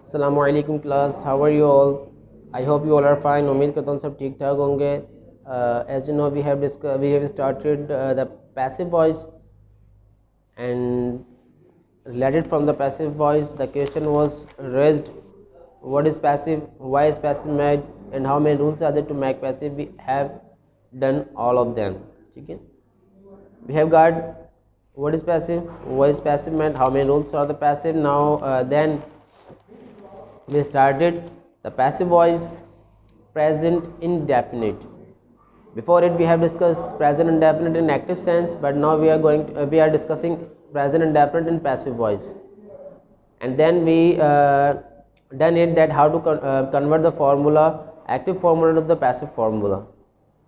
Assalamualaikum class, how are you all? I hope you all are fine. उम्मीद करता हूँ सब ठीक ठाक होंगे. As you know, we have started the passive voice, and related from the passive voice, the question was raised: what is passive? Why is passive made? And how many rules are there to make passive? We have done all of them. ठीक है? We have got what is passive, why is passive made, how many rules are the passive. Now then we started the passive voice, present indefinite. Before it we have discussed present indefinite in active sense, but now we are discussing present indefinite in passive voice. And then we done it that how to convert the formula, active formula, to the passive formula.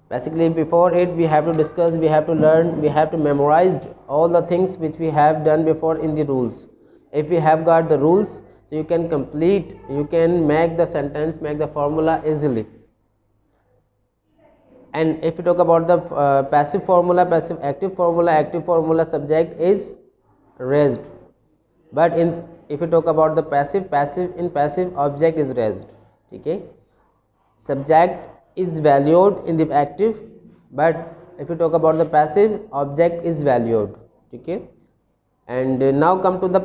Basically before it we have to discuss, we have to learn, we have to memorize all the things which we have done before in the rules. If we have got the rules, so you can complete, you can make the sentence, make the formula easily. And if you talk about the passive formula, passive active formula subject is raised, but in if you talk about the passive in passive object is raised. Okay, subject is valued in the active, but if you talk about the passive, object is valued. Okay, and now come to the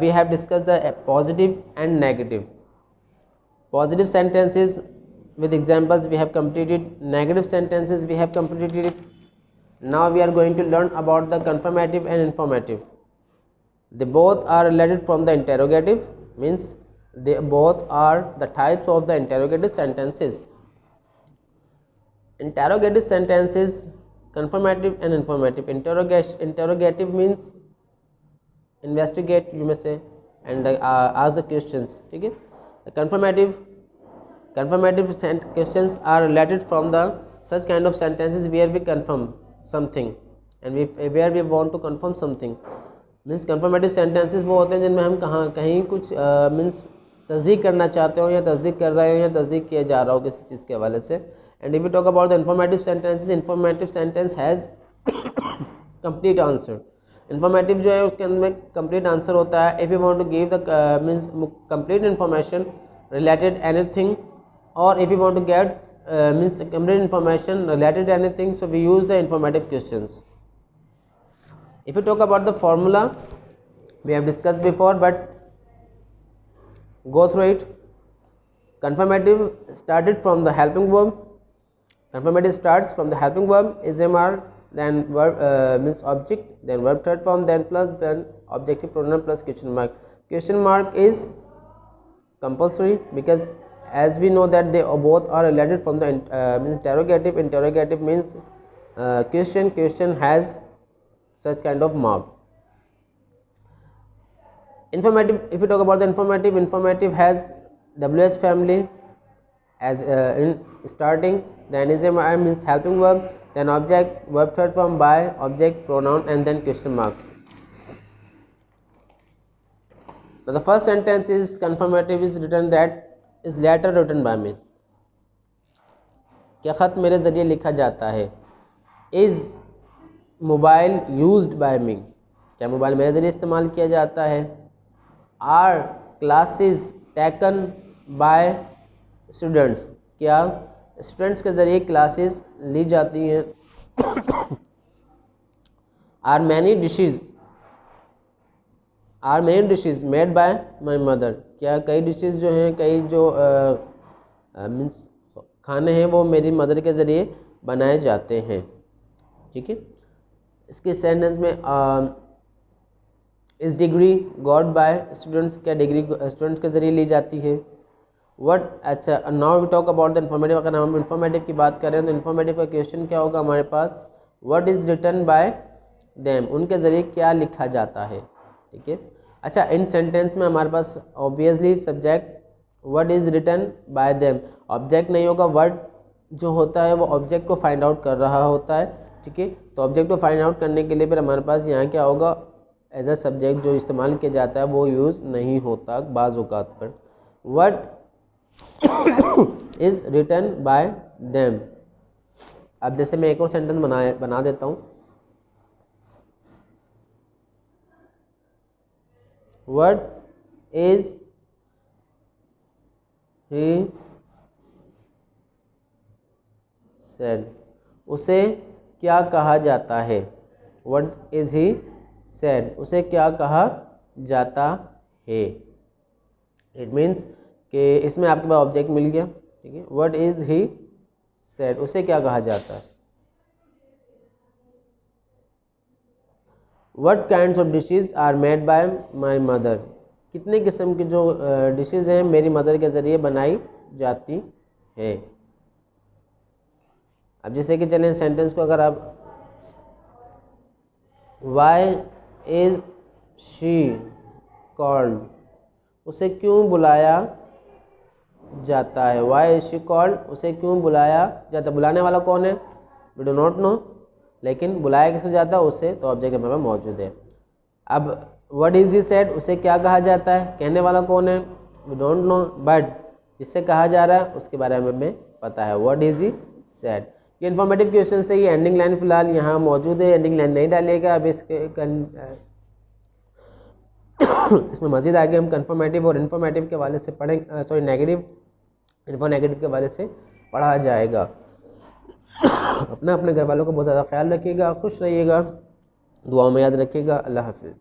we have discussed the positive and negative. Positive sentences with examples we have completed, negative sentences we have completed it. Now we are going to learn about the confirmative and informative. They both are related from the interrogative, means they both are the types of the interrogative sentences. Interrogative sentences, confirmative and informative. Interrogative means investigate, you may say, and ask the questions. Okay? The confirmative questions are related from the such kind of sentences where we confirm something, and where we want to confirm something. Means confirmative sentences वो होते हैं जिनमें हम कहीं कुछ means तस्दीक करना चाहते हो, या तस्दीक कर रहे हो, या तस्दीक किया जा रहा हो किसी चीज़ के हवाले से. And if you talk about the informative sentences, informative sentence has complete answer. Informative जो है उसके अंदर में कंप्लीट आंसर होता है. If you want to give the means complete information related anything, or if you want to get means complete information related to anything, so we use the informative questions. If you talk about the formula, we have discussed before, but go through it. Confirmative started from the helping verb. Confirmative starts from the helping verb, is MR, then verb means object, then verb third form, then plus, then objective pronoun plus question mark. Question mark is compulsory because as we know that they both are related from the means interrogative. Interrogative means question has such kind of mark. Informative, if you talk about the informative has WH family as in starting, then is means helping verb, then object, verb third form by, object, pronoun, and then question marks. Now the first sentence is confirmative is written, that is letter written by me. क्या ख़त मेरे ज़रिए लिखा जाता है. Is mobile used by me, क्या mobile मेरे ज़रिए इस्तेमाल किया जाता है. Are classes taken by students, क्या स्टूडेंट्स के ज़रिए क्लासेस ली जाती हैं. Are many dishes made by my mother, क्या कई डिशेज़ जो हैं, कई जो मीन्स खाने हैं वो मेरी मदर के ज़रिए बनाए जाते हैं. ठीक है. इसके सेंटेंस में is degree got by students, क्या डिग्री स्टूडेंट्स के ज़रिए ली जाती है. व्हाट, अच्छा now we talk about the informative. अगर हम इन्फॉर्मेटिव की बात करें तो इन्फॉर्मेटिव का क्वेश्चन क्या होगा हमारे पास, what is written by them, उनके ज़रिए क्या लिखा जाता है. ठीक है. अच्छा, इन सेंटेंस में हमारे पास obviously subject what is written by them, object नहीं होगा. वर्ड जो होता है वो ऑब्जेक्ट को फाइंड आउट कर रहा होता है. ठीक है. तो ऑब्जेक्ट को फाइंड आउट करने के लिए फिर हमारे पास यहाँ क्या होगा, एज अ सब्जेक्ट जो इस्तेमाल किया जाता है वो यूज़ नहीं होता बाज़ औक़ात पर. What is written by them. अब जैसे मैं एक और सेंटेंस बना देता हूँ. व्हाट इज़ ही सेड, उसे क्या कहा जाता है। व्हाट इज़ ही सेड, उसे क्या कहा जाता है। इट मीन्स कि इसमें आपके पास ऑब्जेक्ट मिल गया, ठीक है। व्हाट इज़ ही सेड, उसे क्या कहा जाता है। What kinds of dishes are made by my mother, कितने किस्म की जो डिशेज हैं मेरी मदर के ज़रिए बनाई जाती है। अब जैसे कि चलें सेंटेंस को अगर आप, वाई इज़ शी कॉल्ड, उसे क्यों बुलाया जाता है। वाई इज शी कॉल्ड, उसे क्यों बुलाया जाता है। बुलाने वाला कौन है, वी डू नॉट नो, लेकिन बुलाया किससे जाता है, उसे, तो ऑब्जेक्ट हमारे पास मौजूद है। अब व्हाट इज ही सेड, उसे क्या कहा जाता है, कहने वाला कौन है, वी डोंट नो, बट जिससे कहा जा रहा है उसके बारे में हमें पता है। What is he said. ये इन्फॉर्मेटिव क्वेश्चन से ये एंडिंग लाइन फिलहाल यहाँ मौजूद है, एंडिंग लाइन नहीं डालिएगा। अब इसमें मज़ीद आगे हम कन्फर्मेटिव और इन्फॉर्मेटिव के हवाले से पढ़ेंगे, सॉरी नेगेटिव इन्फो नेगेटिव के हवाले से पढ़ा जाएगा। अपना अपने घर वालों को बहुत ज़्यादा ख्याल रखिएगा, खुश रहिएगा, दुआओं में याद रखिएगा। अल्लाह हाफिज़।